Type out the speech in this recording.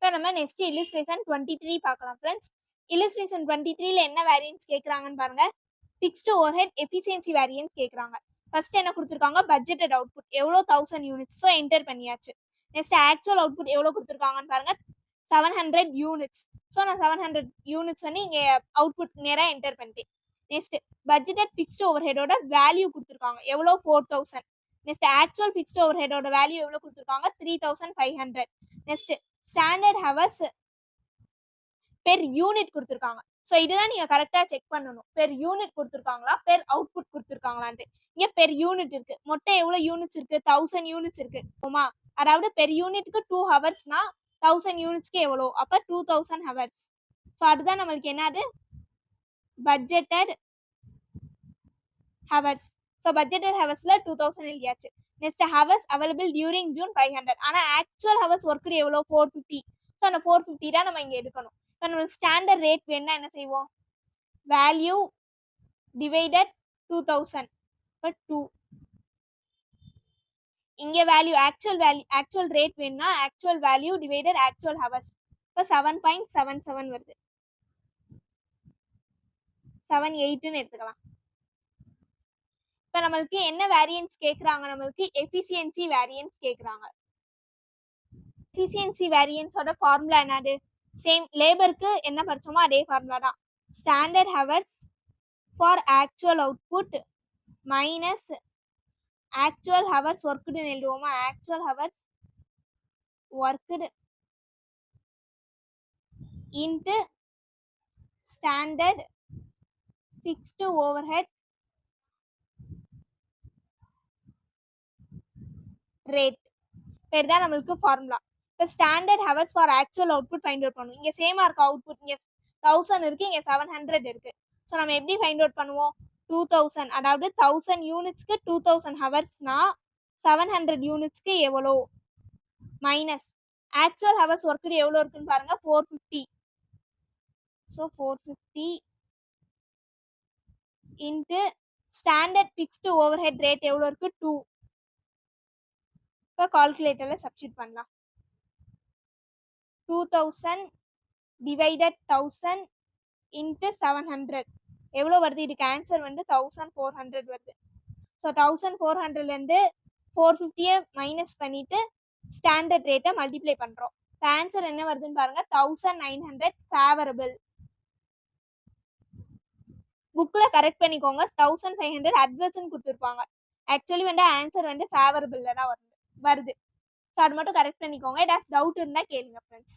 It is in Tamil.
இப்போ நம்ம நெக்ஸ்ட் illustration 23 பார்க்கலாம் ஃப்ரெண்ட்ஸ். illustration 23ல என்ன வேரியன்ஸ் கேட்குறாங்கன்னு பாருங்க. ஃபிக்ஸ்டு ஓவர்ஹெட் எஃபிஷியன்சி வேரியன்ஸ் கேட்குறாங்க. ஃபர்ஸ்ட் என்ன கொடுத்துருக்காங்க, பட்ஜெட்டட் அவுட்புட் எவ்வளோ 1000 யூனிட்ஸ். ஸோ என்டர் பண்ணியாச்சு. நெக்ஸ்ட் ஆக்சுவல் அவுட்புட் எவ்வளோ கொடுத்துருக்காங்கன்னு பாருங்க, 700 யூனிட்ஸ். ஸோ நான் 700 யூனிட்ஸ் வந்து இங்கே அவுட்புட் நேராக என்டர் பண்ணிட்டேன். நெக்ஸ்ட் பட்ஜெட்டட் ஃபிக்ஸ்டு ஓவர்ஹெடோட வேல்யூ கொடுத்துருக்காங்க எவ்வளோ 4000. நெக்ஸ்ட் ஆக்சுவல் ஃபிக்ஸ்டு ஓவர்ஹெடோட வேல்யூ எவ்வளோ கொடுத்துருக்காங்க 3500. Next standard hours per unit கொடுத்துருக்காங்க. ஸோ இதெல்லாம் நீங்கள் கரெக்டாக செக் பண்ணணும். பெர் யூனிட் கொடுத்துருக்காங்களா பெர் அவுட்புட் கொடுத்துருக்காங்களான்ட்டு. இங்கே பெர் யூனிட் இருக்கு. மொத்தம் எவ்வளோ யூனிட்ஸ் இருக்கு, 1000 யூனிட்ஸ் இருக்கு. ஓமா, அதாவது பெர் யூனிட்க்கு 2 ஹவர்ஸ்னா 1000 யூனிட்ஸ்க்கு எவ்வளோ, அப்போ 2000 ஹவர்ஸ். ஸோ அதுதான் நம்மளுக்கு என்னது பட்ஜெட்டட் ஹவர்ஸ். ஸோ பட்ஜெட்டட் ஹவர்ஸ்ல 2000 எழுதியாச்சு. Next hours available during June 500. ஆனால் ஆக்சுவல் ஹவர்ஸ் ஒர்க்கு எவ்வளோ 450. ஸோ அந்த 450 தான் நம்ம இங்கே எடுக்கணும். இப்போ நம்ம ஸ்டாண்டர்ட் ரேட் வேணா என்ன செய்வோம், வேல்யூ டிவைடட் 2000 இப்போ 2. இங்கே வேல்யூ ஆக்சுவல் ரேட் வேணும்னா actual value divided actual hours. இப்போ 7.77 வருது. 78ன்னு எடுத்துக்கலாம். இப்போ நம்மளுக்கு என்ன வேரியன்ஸ் கேட்குறாங்க, நம்மளுக்கு எஃபிஷியன்சி வேரியன்ஸ் கேட்குறாங்க. எஃபிஷியன்சி வேரியன்ஸோட ஃபார்முலா என்னது, சேம் லேபருக்கு என்ன படிச்சோமோ அதே ஃபார்முலா தான். Standard hours for actual output minus actual hours ஒர்க்குன்னு எழுதுவோமா, actual hours worked into standard fixed overhead rate per தான் நம்மளுக்கு ஃபார்முலா. இப்போ standard hours for actual output find out பண்ணுவோம். இங்கே சேமா இருக்கு அவுட்புட், இங்கே 1000 இருக்கு, இங்கே 700 இருக்கு. ஸோ நம்ம எப்படி ஃபைண்ட் அவுட் பண்ணுவோம், 2000 அதாவது 1000 யூனிட்ஸ்க்கு 2000 ஹவர்ஸ்னா 700 யூனிட்ஸ்க்கு எவ்வளோ மைனஸ் ஆக்சுவல் ஹவர்ஸ் ஒர்க்கு எவ்வளோ இருக்குன்னு பாருங்க 450. So 450 into standard fixed overhead rate எவ்வளோ இருக்கு 2. இப்போ கால்குலேட்டரில் சப்ஸ்டியூட் பண்ணலாம். 2000 டிவைடட் 1000 இன்ட்டு 700 எவ்வளோ வருது, இதுக்கு ஆன்சர் வந்து 1400 வருது. ஸோ 1400லேருந்து 450 மைனஸ் பண்ணிட்டு ஸ்டாண்டர்ட் ரேட்டை மல்டிப்ளை பண்ணுறோம். இப்போ ஆன்சர் என்ன வருதுன்னு பாருங்க 1900 ஃபேவரபிள். புக்கில் கரெக்ட் பண்ணிக்கோங்க, 1500 அட்வர்ஸ்ன்னு கொடுத்துருப்பாங்க. ஆக்சுவலி வந்து ஆன்சர் வந்து ஃபேவரபிளில் தான் வருது. ஸோ அது மட்டும் கரெக்ட் பண்ணிக்கோங்க. ஏதாச்சும் டவுட் இருந்தால் கேளுங்க ஃப்ரெண்ட்ஸ்.